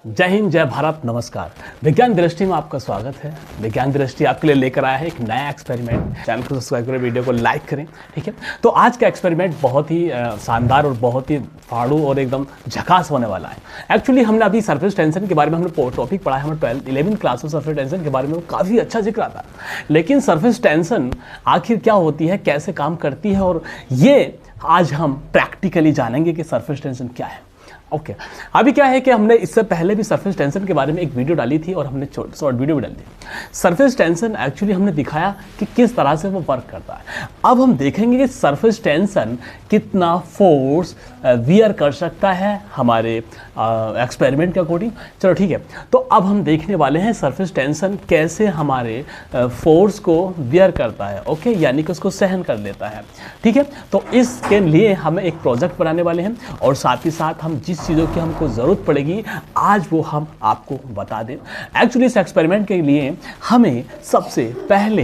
जय हिंद, जय भारत, नमस्कार। विज्ञान दृष्टि में आपका स्वागत है। विज्ञान दृष्टि आपके लिए लेकर आया है एक नया एक्सपेरिमेंट। चैनल को सब्सक्राइब करें, वीडियो को लाइक करें, ठीक है। तो आज का एक्सपेरिमेंट बहुत ही शानदार और बहुत ही फाड़ू और एकदम झकास होने वाला है। एक्चुअली हमने अभी सरफेस टेंशन के बारे में हमने टॉपिक पढ़ा है, हमें 11th क्लास में सरफेस टेंशन के बारे में काफ़ी अच्छा जिक्र आता है। लेकिन सरफेस टेंशन आखिर क्या होती है, कैसे काम करती है, और ये आज हम प्रैक्टिकली जानेंगे कि सरफेस टेंशन क्या है। ओके अभी क्या है कि हमने इससे पहले भी सरफेस टेंशन के बारे में एक वीडियो डाली थी और हमने शॉर्ट वीडियो भी डाली थी। सरफेस टेंशन एक्चुअली हमने दिखाया कि किस तरह से वो वर्क करता है। अब हम देखेंगे कि सरफेस टेंशन कितना फोर्स वियर कर सकता है हमारे एक्सपेरिमेंट के अकॉर्डिंग। चलो ठीक है, तो अब हम देखने वाले हैं सरफेस टेंशन कैसे हमारे फोर्स को वियर करता है। ओके, यानी कि उसको सहन कर लेता है। ठीक है, तो इसके लिए हमें एक प्रोजेक्ट बनाने वाले हैं और साथ ही साथ हम जिस चीज़ों की हमको ज़रूरत पड़ेगी आज वो हम आपको बता दें। एक्चुअली इस एक्सपेरिमेंट के लिए हमें सबसे पहले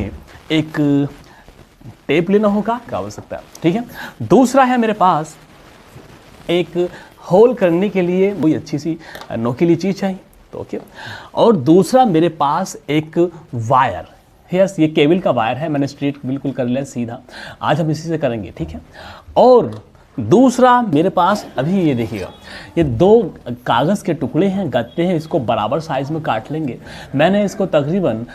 एक टेप लेना होगा, क्या आवश्यकता है, ठीक है। दूसरा है मेरे पास एक होल करने के लिए कोई अच्छी सी नोकीली चीज़ चाहिए, तो ओके। और दूसरा मेरे पास एक वायर, यस ये केबल का वायर है, मैंने स्ट्रेट बिल्कुल कर लिया सीधा। आज हम इसी से करेंगे, ठीक है। और दूसरा मेरे पास अभी ये देखिएगा, ये दो कागज़ के टुकड़े हैं, गत्ते हैं, इसको बराबर साइज़ में काट लेंगे। मैंने इसको तकरीबन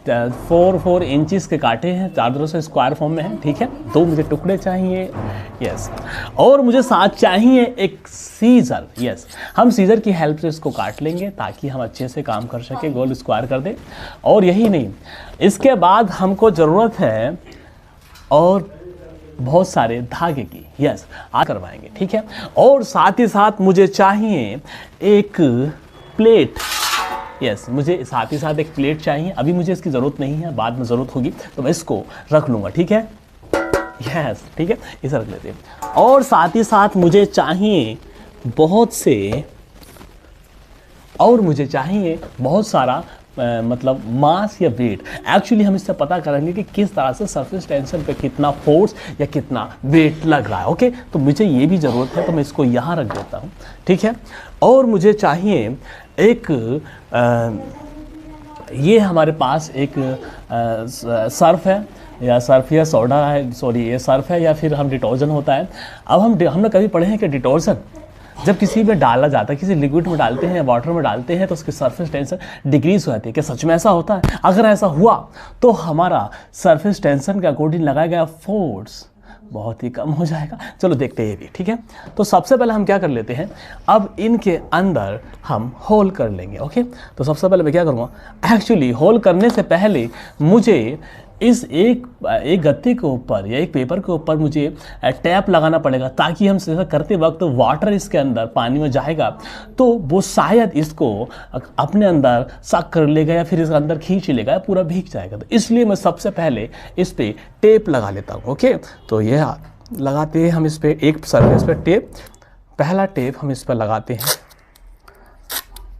4 इंचेस के काटे हैं, चारों तरफ से स्क्वायर फॉर्म में है, ठीक है। दो मुझे टुकड़े चाहिए, यस। और मुझे साथ चाहिए एक सीजर, यस। हम सीजर की हेल्प से इसको काट लेंगे ताकि हम अच्छे से काम कर सकें, गोल स्क्वायर कर दें। और यही नहीं, इसके बाद हमको ज़रूरत है और बहुत सारे धागे की, यस आ करवाएंगे, ठीक है। और साथ ही साथ मुझे चाहिए एक प्लेट, यस मुझे साथ ही साथ एक प्लेट चाहिए। अभी मुझे इसकी ज़रूरत नहीं है, बाद में ज़रूरत होगी तो मैं इसको रख लूँगा, ठीक है, यस ठीक है, इसे रख लेते हैं। और साथ ही साथ मुझे चाहिए बहुत सारा मतलब मास या वेट। एक्चुअली हम इससे पता करेंगे कि किस तरह से सरफेस टेंशन पे कितना फोर्स या कितना वेट लग रहा है। ओके, तो मुझे ये भी ज़रूरत है, तो मैं इसको यहाँ रख देता हूँ, ठीक है। और मुझे चाहिए एक ये हमारे पास एक सर्फ है, या सर्फ या सोडा है, सॉरी ये सर्फ है या फिर हम डिटर्जेंट होता है। अब हमने कभी पढ़े हैं कि डिटर्जेंट जब किसी में डाला जाता है, किसी लिक्विड में डालते हैं या वाटर में डालते हैं तो उसकी सरफेस टेंशन डिक्रीज हो जाती है। क्या सच में ऐसा होता है? अगर ऐसा हुआ तो हमारा सरफेस टेंशन के अकॉर्डिंग लगाया गया फोर्स बहुत ही कम हो जाएगा। चलो देखते हैं ये भी, ठीक है। तो सबसे पहले हम क्या कर लेते हैं, अब इनके अंदर हम होल कर लेंगे। ओके, तो सबसे पहले मैं क्या करूँगा, एक्चुअली होल करने से पहले मुझे इस एक गत्ते के ऊपर या एक पेपर के ऊपर मुझे टैप लगाना पड़ेगा, ताकि हम ऐसा करते वक्त वाटर इसके अंदर पानी में जाएगा तो वो शायद इसको अपने अंदर सक कर लेगा या फिर इसके अंदर खींच लेगा, पूरा भीग जाएगा। तो इसलिए मैं सबसे पहले इस पर टेप लगा लेता हूँ। ओके, तो ये लगाते हैं हम इस पर एक सरफेस पर टेप। पहला टेप हम इस पर लगाते हैं।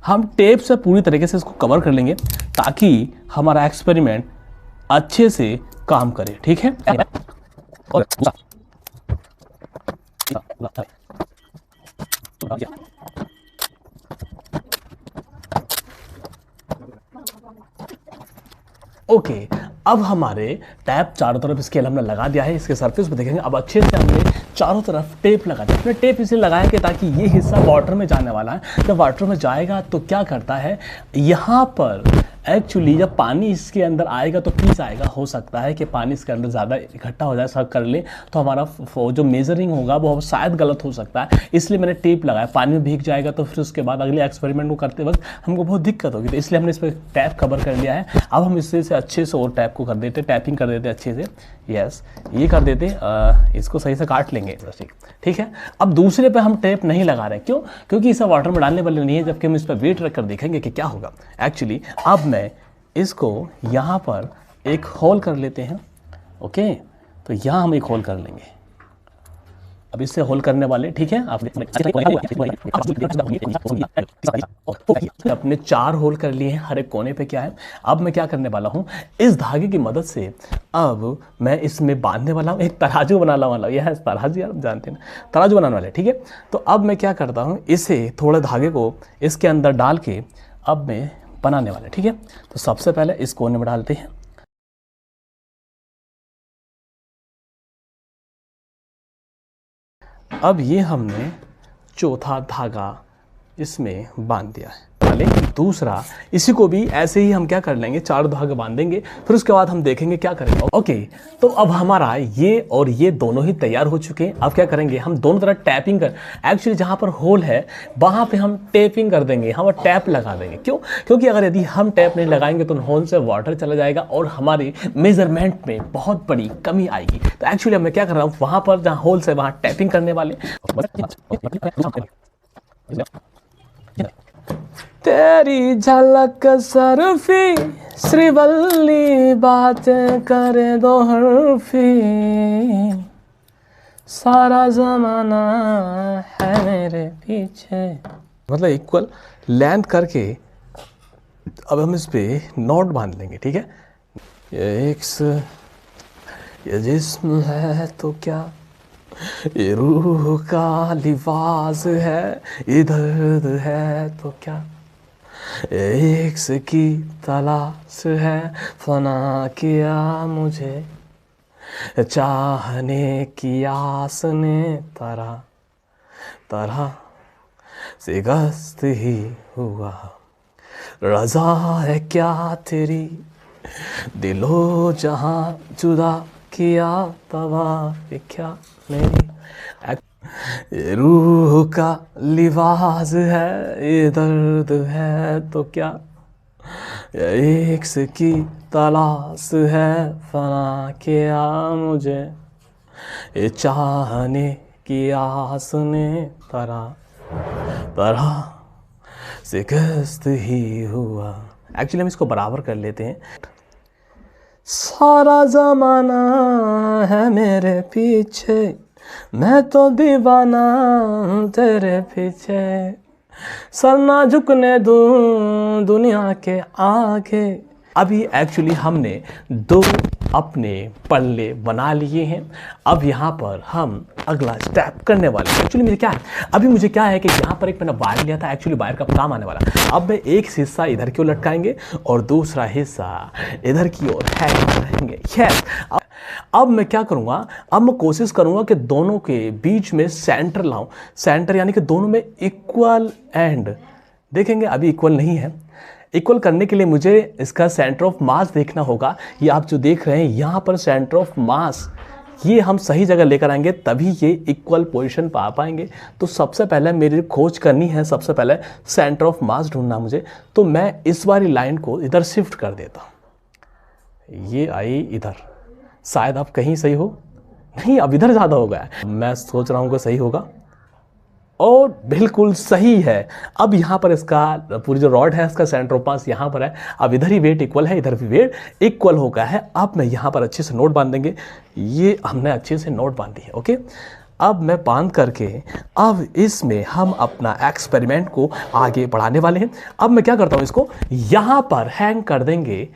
हम टेप से पूरी तरीके से इसको कवर कर लेंगे ताकि हमारा एक्सपेरिमेंट अच्छे से काम करे, ठीक है। ओके, अब हमारे टैप चारों तरफ स्केल हमने लगा दिया है, इसके सरफेस पे देखेंगे। अब अच्छे से हमने चारों तरफ टेप लगा दिया। हमने टेप इसलिए लगाया कि ताकि ये हिस्सा वाटर में जाने वाला है। जब वाटर में जाएगा तो क्या करता है, यहाँ पर एक्चुअली जब पानी इसके अंदर आएगा तो खींच आएगा। हो सकता है कि पानी इसके अंदर ज़्यादा इकट्ठा हो जाए, सब कर ले तो हमारा जो मेजरिंग होगा वो शायद गलत हो सकता है। इसलिए मैंने टेप लगाया। पानी में भीग जाएगा तो फिर उसके बाद अगले एक्सपेरिमेंट को करते वक्त हमको बहुत दिक्कत होगी, तो इसलिए हमने इस पर टैप कवर कर लिया है। अब हम इससे अच्छे से और टैप को कर देते, टैपिंग कर देते अच्छे से, यस ये कर देते। इसको सही से काट लेंगे, ठीक है। अब दूसरे पे हम टेप नहीं लगा रहे, क्यों? क्योंकि इसे वाटर में डालने वाले नहीं है, जबकि हम इस पर वेट रख कर देखेंगे कि क्या होगा। एक्चुअली अब मैं इसको यहाँ पर एक होल कर लेते हैं। ओके, तो यहाँ हम एक होल कर लेंगे। अब इससे होल करने वाले, ठीक है, आप अपने 4 होल कर लिए हैं, हर एक कोने पे क्या है। अब मैं क्या करने वाला हूँ, इस धागे की मदद से अब मैं इसमें बांधने वाला हूँ, एक तराजू बनाने वाला हूँ। यह तराजू यार जानते हैं ना, तराजू बनाने वाले, ठीक है। तो अब मैं क्या करता हूँ, इसे थोड़ा धागे को इसके अंदर डाल के अब मैं बनाने वाला, ठीक है। तो सबसे पहले इस कोने में डालते हैं। अब ये हमने चौथा धागा इसमें बांध दिया है। दूसरा, इसी को भी ऐसे ही हम क्या कर लेंगे, 4 धागे बांधेंगे, फिर उसके बाद हम देखेंगे क्या करेंगे। ओके, तो अब हमारा ये और ये दोनों ही तैयार हो चुके हैं। अब क्या करेंगे, हम दोनों तरफ टैपिंग कर, एक्चुअली जहाँ पर होल है वहाँ पे हम टैपिंग कर देंगे, हम टैप लगा देंगे। क्यों? क्योंकि अगर यदि हम टैप नहीं लगाएंगे तो होल से वाटर चला जाएगा और हमारी मेजरमेंट में बहुत बड़ी कमी आएगी। तो एक्चुअली मैं क्या कर रहा हूँ, वहाँ पर जहाँ होल से वहाँ टैपिंग करने वाले। तेरी झलक सरफी श्रीवल्ली बातें करे दो हरफी, सारा जमाना है मेरे पीछे। मतलब इक्वल लेंथ करके अब हम इस पे नोट बांध लेंगे, ठीक है। ये जिस्म है तो क्या, ये रूह का लिबास है, ये दर्द है तो क्या, एक की तलाश है, फना किया मुझे चाहने की आस ने, तरह तरह से गस्त ही हुआ, रज़ा है क्या तेरी, दिलो जहां जुदा किया, तवा क्या मेरी, ये रूह का लिबास है, ये दर्द है तो क्या, ये एक की तलाश है, फना किया मुझे ये चाहने की आस ने, तरह तरह से गस्त ही हुआ। एक्चुअली हम इसको बराबर कर लेते हैं। सारा जमाना है मेरे पीछे, मैं तो दीवाना तेरे पीछे, सर ना झुकने दूं दुनिया के आगे। अभी एक्चुअली हमने 2 अपने पल्ले बना लिए हैं। अब यहाँ पर हम अगला स्टेप करने वाले हैं। एक्चुअली मुझे क्या है, अभी मुझे क्या है कि यहाँ पर एक मैंने वायर लिया था, एक्चुअली वायर का काम आने वाला। अब मैं एक हिस्सा इधर की ओर लटकाएंगे और दूसरा हिस्सा इधर की ओर रहेंगे। यस, अब मैं क्या करूँगा, अब मैं कोशिश करूँगा कि दोनों के बीच में सेंटर लाऊं। सेंटर यानी कि दोनों में इक्वल एंड, देखेंगे अभी इक्वल नहीं है। इक्वल करने के लिए मुझे इसका सेंटर ऑफ मास देखना होगा। ये आप जो देख रहे हैं यहाँ पर सेंटर ऑफ मास, ये हम सही जगह लेकर आएंगे तभी ये इक्वल पोजीशन पर आ पाएंगे। तो सबसे पहले मेरी खोज करनी है, सबसे पहले सेंटर ऑफ मास ढूंढना मुझे। तो मैं इस वाली लाइन को इधर शिफ्ट कर देता हूँ, ये आई इधर। शायद अब कहीं सही हो, नहीं अब इधर ज़्यादा हो गया है। मैं सोच रहा हूँ कि सही होगा और बिल्कुल सही है। अब यहाँ पर इसका पूरी जो रॉड है इसका सेंटर ऑफ मास यहाँ पर है। अब इधर ही वेट इक्वल है, इधर भी वेट इक्वल हो गया है। अब मैं यहाँ पर अच्छे से नोट बांध देंगे। ये हमने अच्छे से नोट बांधी है। ओके, अब मैं बांध करके अब इसमें हम अपना एक्सपेरिमेंट को आगे बढ़ाने वाले हैं। अब मैं क्या करता हूँ, इसको यहाँ पर हैंग कर देंगे।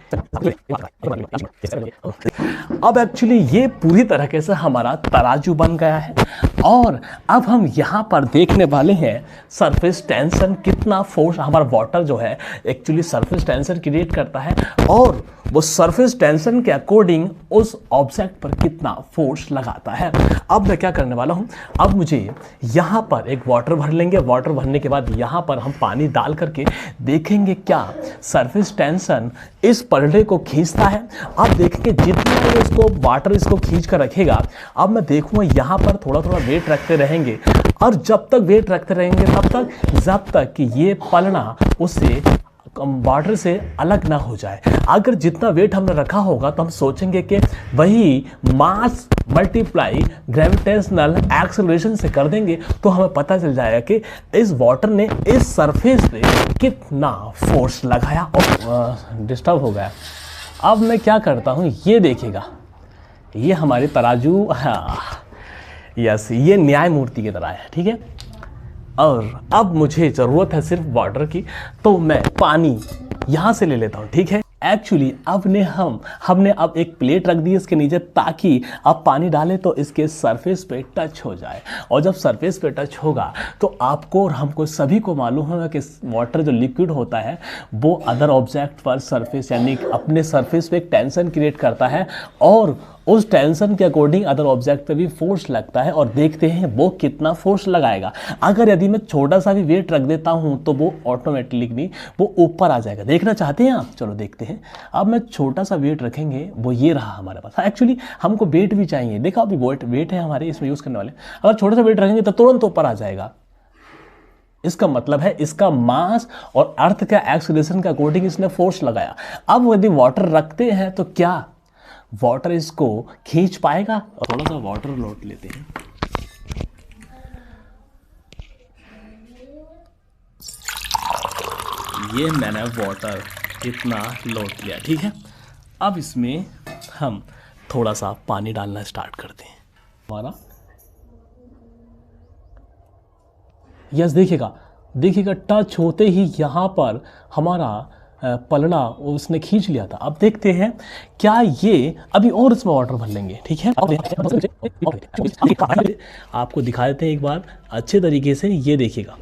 अब एक्चुअली ये पूरी तरीके से हमारा तराजू बन गया है और अब हम यहाँ पर देखने वाले हैं सरफेस टेंशन, कितना फोर्स हमारा वाटर जो है एक्चुअली सरफेस टेंशन क्रिएट करता है और वो सरफेस टेंशन के अकॉर्डिंग उस ऑब्जेक्ट पर कितना फोर्स लगाता है। अब मैं क्या करने वाला हूँ, अब मुझे यहाँ पर एक वाटर भर लेंगे। वाटर भरने के बाद यहाँ पर हम पानी डाल करके देखेंगे क्या सरफेस टेंशन इस पर्दे को खींचता है। अब देखेंगे जितना इसको वाटर इसको खींच कर रखेगा। अब मैं देखूंगा यहाँ पर थोड़ा थोड़ा वेट रखते रहेंगे और जब तक वेट रखते रहेंगे तब तक जब तक कि ये पलना उससे वाटर से अलग ना हो जाए। अगर जितना वेट हमने रखा होगा तो हम सोचेंगे कि वही मास मल्टीप्लाई ग्रेविटेशनल एक्सेलरेशन से कर देंगे तो हमें पता चल जाएगा कि इस वाटर ने इस सरफेस पे कितना फोर्स लगाया। और डिस्टर्ब हो गया। अब मैं क्या करता हूँ, ये देखिएगा, ये हमारी तराजू, हाँ यस, ये न्याय मूर्ति की तरह है। ठीक है, और अब मुझे ज़रूरत है सिर्फ वाटर की, तो मैं पानी यहाँ से ले लेता हूँ, ठीक है। एक्चुअली हमने अब एक प्लेट रख दी इसके नीचे, ताकि अब पानी डालें तो इसके सरफेस पे टच हो जाए, और जब सरफेस पे टच होगा तो आपको और हमको सभी को मालूम होगा कि वाटर जो लिक्विड होता है वो अदर ऑब्जेक्ट पर सरफेस यानी अपने सरफेस पे एक टेंशन क्रिएट करता है, और उस टेंशन के अकॉर्डिंग अदर ऑब्जेक्ट पे भी फोर्स लगता है, और देखते हैं वो कितना फोर्स लगाएगा। अगर यदि मैं छोटा सा भी वेट रख देता हूं तो वो ऑटोमेटिकली वो ऊपर आ जाएगा। देखना चाहते हैं आप? चलो देखते हैं। अब मैं छोटा सा वेट रखेंगे, वो ये रहा हमारे पास। एक्चुअली हमको वेट भी चाहिए, देखा अभी वेट है हमारे इसमें यूज करने वाले। अगर छोटा सा वेट रखेंगे तो तुरंत ऊपर आ जाएगा। इसका मतलब है इसका मास और अर्थ का एक्सीलरेशन के अकॉर्डिंग इसने फोर्स लगाया। अब यदि वाटर रखते हैं तो क्या वाटर इसको खींच पाएगा? थोड़ा सा वाटर लौट लेते हैं। ये मैंने वाटर इतना लौट लिया, ठीक है। अब इसमें हम थोड़ा सा पानी डालना स्टार्ट करते हैं। हमारा यस देखिएगा टच होते ही यहाँ पर हमारा पलड़ा उसने खींच लिया था। अब देखते हैं क्या ये अभी और इसमें वाटर भर लेंगे, ठीक है। आपको दिखा देते हैं एक बार अच्छे तरीके से। ये देखिएगा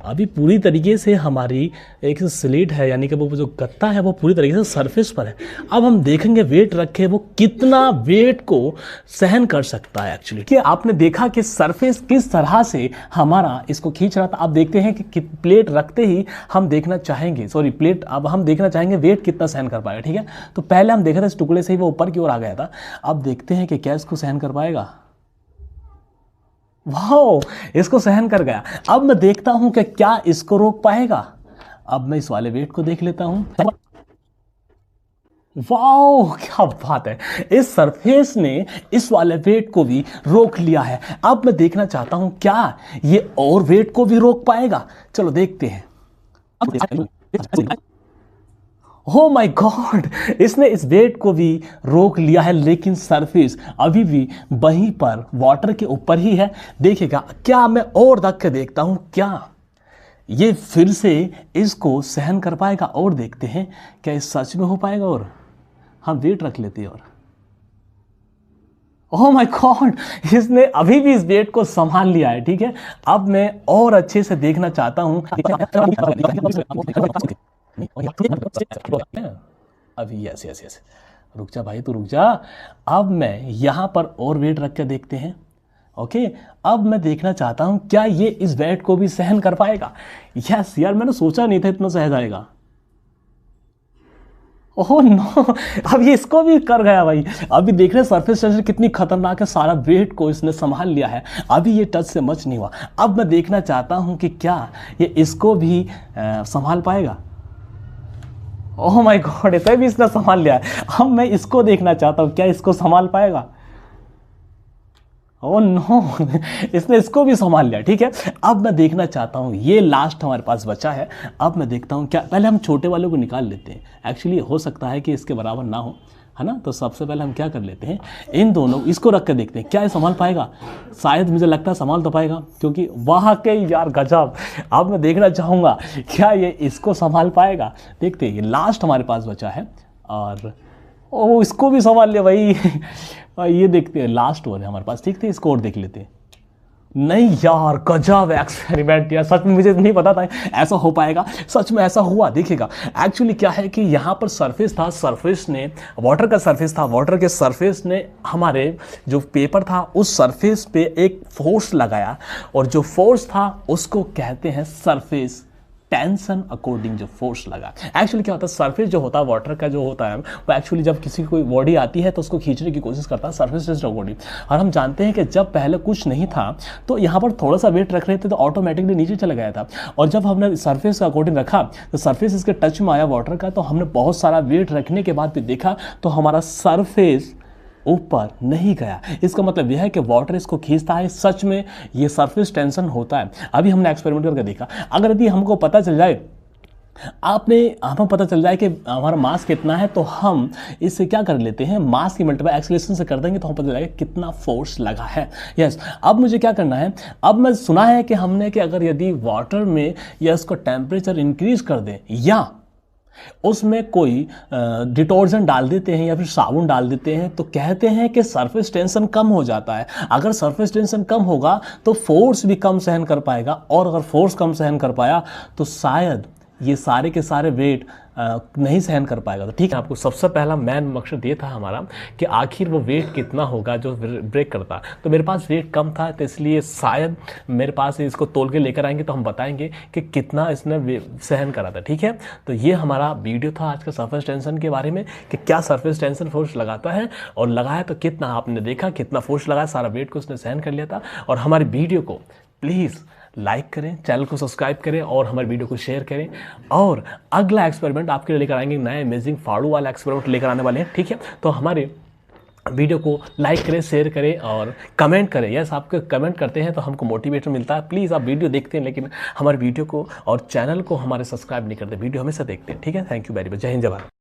अभी पूरी तरीके से हमारी एक स्लेट है, यानी कि वो जो गत्ता है वो पूरी तरीके से सरफेस पर है। अब हम देखेंगे वेट रखे वो कितना वेट को सहन कर सकता है। एक्चुअली कि आपने देखा कि सरफेस किस तरह से हमारा इसको खींच रहा था। अब देखते हैं कि प्लेट रखते ही हम देखना चाहेंगे, अब हम देखना चाहेंगे वेट कितना सहन कर पाएगा, ठीक है। तो पहले हम देखा था इस टुकड़े से ही वो ऊपर की ओर आ गया था। अब देखते हैं कि क्या इसको सहन कर पाएगा। वाओ, इसको सहन कर गया। अब मैं देखता हूं कि क्या इसको रोक पाएगा। अब मैं इस वाले वेट को देख लेता हूं। वाओ, क्या बात है, इस सरफेस ने इस वाले वेट को भी रोक लिया है। अब मैं देखना चाहता हूं क्या ये और वेट को भी रोक पाएगा। चलो देखते हैं। ओ माय गॉड, इसने इस वेट को भी रोक लिया है, लेकिन सरफेस अभी भी वहीं पर वाटर के ऊपर ही है। देखिएगा क्या मैं और रख के देखता हूं क्या ये फिर से इसको सहन कर पाएगा, और देखते हैं क्या ये सच में हो पाएगा। और हम वेट रख लेते हैं। और ओह माय गॉड, इसने अभी भी इस वेट को संभाल लिया है, ठीक है। अब मैं और अच्छे से देखना चाहता हूं। अभी यस रुक जा भाई, तू रुक जा। अब मैं यहां पर और वेट रख के देखते हैं। ओके, अब मैं देखना चाहता हूं क्या ये इस वेट को भी सहन कर पाएगा। यस यार, मैंने सोचा नहीं था इतना सहज आएगा। ओह नो, अब ये इसको भी कर गया भाई। अभी देख रहे सरफेस टेंशन कितनी खतरनाक है, सारा वेट को इसने संभाल लिया है। अभी ये टच से मच नहीं हुआ। अब मैं देखना चाहता हूं कि क्या ये इसको भी संभाल पाएगा। ओह माय गॉड, इसे भी इसने संभाल लिया है। अब मैं इसको देखना चाहता हूं क्या इसको संभाल पाएगा। ओह नो, इसने इसको भी संभाल लिया, ठीक है। अब मैं देखना चाहता हूं, ये लास्ट हमारे पास बचा है। अब मैं देखता हूं क्या, पहले हम छोटे वालों को निकाल लेते हैं। एक्चुअली हो सकता है कि इसके बराबर ना हो, है ना। तो सबसे पहले हम क्या कर लेते हैं, इन दोनों इसको रख कर देखते हैं क्या ये संभाल पाएगा। शायद मुझे लगता है संभाल तो पाएगा, क्योंकि वाकई यार गजब। अब मैं देखना चाहूँगा क्या ये इसको संभाल पाएगा। देखते हैं, ये लास्ट हमारे पास बचा है। और ओ, इसको भी संभाल लिया भाई। ये देखते हैं, लास्ट ओवर है हमारे पास, ठीक थे। इसको और देख लेते हैं। नहीं यार, गजब एक्सपेरिमेंट यार, सच में मुझे नहीं पता था ऐसा हो पाएगा। सच में ऐसा हुआ। देखिएगा एक्चुअली क्या है कि यहाँ पर सरफेस था, सरफेस ने वाटर का सरफेस था, वाटर के सरफेस ने हमारे जो पेपर था उस सरफेस पे एक फोर्स लगाया, और जो फोर्स था उसको कहते हैं सरफेस टेंशन अकॉर्डिंग जो फोर्स लगा। एक्चुअली क्या होता है, सरफेस जो होता है वाटर का जो होता है वो एक्चुअली जब किसी कोई बॉडी आती है तो उसको खींचने की कोशिश करता है सरफेस टेंशन अकॉर्डिंग। और हम जानते हैं कि जब पहले कुछ नहीं था तो यहाँ पर थोड़ा सा वेट रख रहे थे तो ऑटोमेटिकली नीचे चला गया था। और जब हमने सरफेस का अकॉर्डिंग रखा तो सरफेस इसके टच में आया वाटर का, तो हमने बहुत सारा वेट रखने के बाद भी देखा तो हमारा सरफेस ऊपर नहीं गया। इसका मतलब यह है कि वाटर इसको खींचता है। सच में ये सरफेस टेंशन होता है। अभी हमने एक्सपेरिमेंट करके देखा। अगर यदि हमको पता चल जाए आपने हमें पता चल जाए कि हमारा मास कितना है, तो हम इससे क्या कर लेते हैं, मास की मल्टीप्लाई एक्सेलरेशन से कर देंगे तो हमें पता चलेगा कितना फोर्स लगा है। यस, अब मुझे क्या करना है, अब मैं सुना है कि हमने कि अगर यदि वाटर में या इसको टेम्परेचर इंक्रीज कर दें या उसमें कोई डिटर्जेंट डाल देते हैं या फिर साबुन डाल देते हैं तो कहते हैं कि सरफेस टेंशन कम हो जाता है। अगर सरफेस टेंशन कम होगा तो फोर्स भी कम सहन कर पाएगा, और अगर फोर्स कम सहन कर पाया तो शायद ये सारे के सारे वेट नहीं सहन कर पाएगा। तो ठीक है, आपको सबसे पहला मेन मकसद ये था हमारा कि आखिर वो वेट कितना होगा जो ब्रेक करता। तो मेरे पास वेट कम था, तो इसलिए शायद मेरे पास इसको तोल के लेकर आएंगे तो हम बताएंगे कि कितना इसने सहन करा था। ठीक है, तो ये हमारा वीडियो था आज का सरफेस टेंशन के बारे में कि क्या सरफेस टेंशन फोर्स लगाता है, और लगाया तो कितना, आपने देखा कितना फोर्स लगाया, सारा वेट को उसने सहन कर लिया था। और हमारी वीडियो को प्लीज़ लाइक करें, चैनल को सब्सक्राइब करें और हमारे वीडियो को शेयर करें। और अगला एक्सपेरिमेंट आपके लिए लेकर आएंगे, नया अमेजिंग फाड़ू वाला एक्सपेरिमेंट लेकर आने वाले हैं। ठीक है, तो हमारे वीडियो को लाइक करें, शेयर करें और कमेंट करें। यस, आपके कमेंट करते हैं तो हमको मोटिवेशन मिलता है। प्लीज़, आप वीडियो देखते हैं लेकिन हमारे वीडियो को और चैनल को हमारे सब्सक्राइब नहीं करते, वीडियो हमेशा देखते हैं। ठीक है, थैंक यू वेरी मच। जय हिंद, जय भारत।